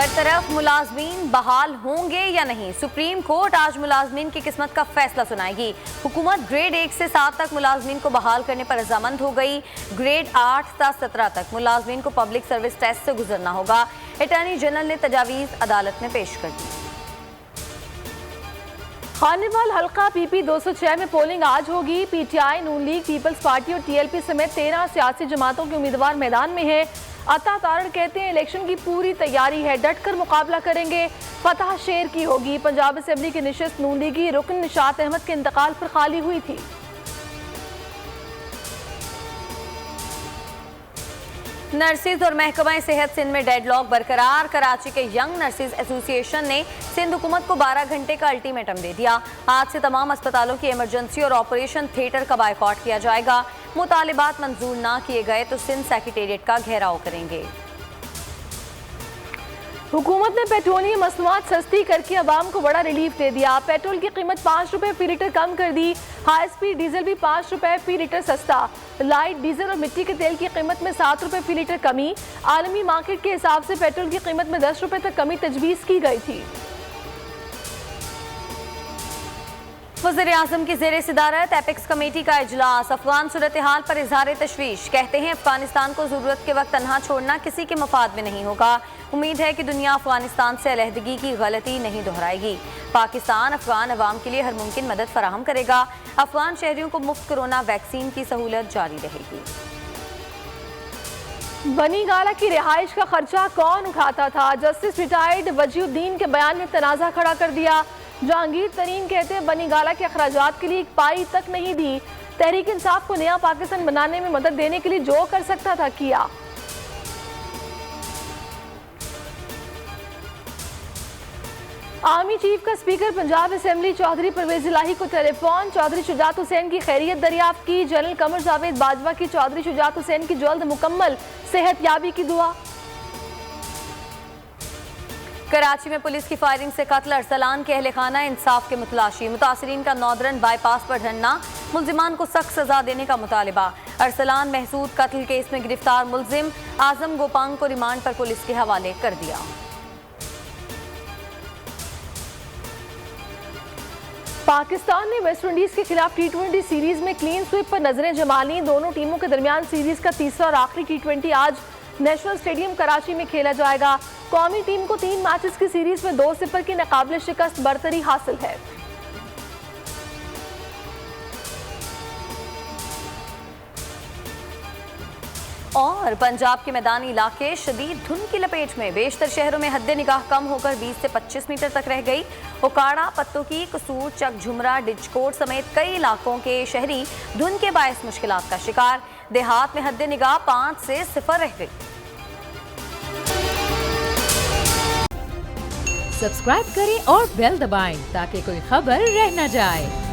बरतरफ मुलाजमीन बहाल होंगे या नहीं, सुप्रीम कोर्ट आज मुलाजमीन की किस्मत का फैसला सुनाएगी। हुकूमत ग्रेड 1 से 7 तक मुलाजमीन को बहाल करने पर रजामंद हो गई। ग्रेड 8 से 17 तक मुलाजमीन को पब्लिक सर्विस टेस्ट से गुजरना होगा। अटॉर्नी जनरल ने तजावीज़ अदालत में पेश कर दी। खानेवाल हल्का PP 206 में पोलिंग आज होगी। PTI, नून लीग, पीपल्स पार्टी और TLP समेत 13 सियासी जमातों के उम्मीदवार मैदान में हैं। अता तारण कहते हैं इलेक्शन की पूरी तैयारी है, डटकर मुकाबला करेंगे, फतह शेर की होगी। पंजाब असेंबली की निशस्त नून लीगी रुकन निशात अहमद के इंतकाल पर खाली हुई थी। नर्सिस और महकमा सेहत सिंध में डेडलॉक बरकरार। कराची के यंग नर्सिस एसोसिएशन ने सिंध हुकूमत को 12 घंटे का अल्टीमेटम दे दिया। आज से तमाम अस्पतालों की इमरजेंसी और ऑपरेशन थिएटर का बायकॉट किया जाएगा। मुतालिबात मंजूर ना किए गए तो सिंध सेक्रेटेरिएट का घेराव करेंगे। हुकूमत ने पेट्रोलियम मसनूआत सस्ती करके अवाम को बड़ा रिलीफ दे दिया। पेट्रोल की कीमत 5 रुपए फी लीटर कम कर दी। हाई स्पीड डीजल भी 5 रुपए फी लीटर सस्ता। लाइट डीजल और मिट्टी के तेल की कीमत में 7 रुपए फी लीटर कमी। आलमी मार्केट के हिसाब से पेट्रोल की कीमत में 10 रुपए तक कमी तजवीज़ की गई थी। वज़ीर-ए-आज़म की ज़ेर सदारत एपेक्स कमेटी का इजलास। अफगान सूरत हाल पर इजहार तशवीश। कहते हैं अफगानिस्तान को ज़रूरत के वक्त तन्हा छोड़ना किसी के मफाद में नहीं होगा। उम्मीद है कि दुनिया अफगानिस्तान से अलहदगी की गलती नहीं दोहराएगी। पाकिस्तान अफगान अवाम के लिए हर मुमकिन मदद फराहम करेगा। अफगान शहरियों को मुफ्त कोरोना वैक्सीन की सहूलत जारी रहेगी। बनी गाला की रिहाइश का खर्चा कौन उठाता था? जस्टिस रिटायर्ड वजीउद्दीन के बयान में तनाज़ा खड़ा कर दिया। जहांगीर तरीन कहते हैं बनी गाला के अखराजात के लिए एक पाई तक नहीं दी। तहरीक इंसाफ को नया पाकिस्तान बनाने में मदद देने के लिए जो कर सकता था किया। आर्मी चीफ का स्पीकर पंजाब असेंबली चौधरी परवेज इलाही को टेलीफोन। चौधरी शुजात हुसैन की खैरियत दरियाफ्त की। जनरल कमर जावेद बाजवा की चौधरी शुजात हुसैन की जल्द मुकम्मल सेहतयाबी की दुआ। कराची में पुलिस की फायरिंग से कत्ल। अरसलान के अहले खाना इंसाफ के मुतलाशी। मुतासरीन का नौदरन बाईपास पर धरना। मुल्जिमान को सख्त सजा देने का मुतालिबा। अरसलान महसूद कत्ल केस में गिरफ्तार मुल्जिम आजम गोपांग को रिमांड पर पुलिस के हवाले कर दिया। पाकिस्तान ने वेस्ट इंडीज के खिलाफ T20 सीरीज में क्लीन स्वीप पर नजरें जमा ली। दोनों टीमों के दरमियान सीरीज का तीसरा और आखिरी T20 आज नेशनल स्टेडियम कराची में खेला जाएगा। कौमी टीम को 3 मैचेस की सीरीज में 2-0 की नाकाबिले शिकस्त बरतरी हासिल है। और पंजाब के मैदानी इलाके शदीद धुंध की लपेट में। बेशतर शहरों में हद निगाह कम होकर 20 से 25 मीटर तक रह गई। ओकाड़ा, पत्तोकी, कसूर, चक झुमरा, डिजकोट समेत कई इलाकों के शहरी धुंध के बायस मुश्किलात का शिकार। देहात में हद निगाह 5 से 0 रह गई। सब्सक्राइब करें और बेल दबाएं ताकि कोई खबर रह न जाए।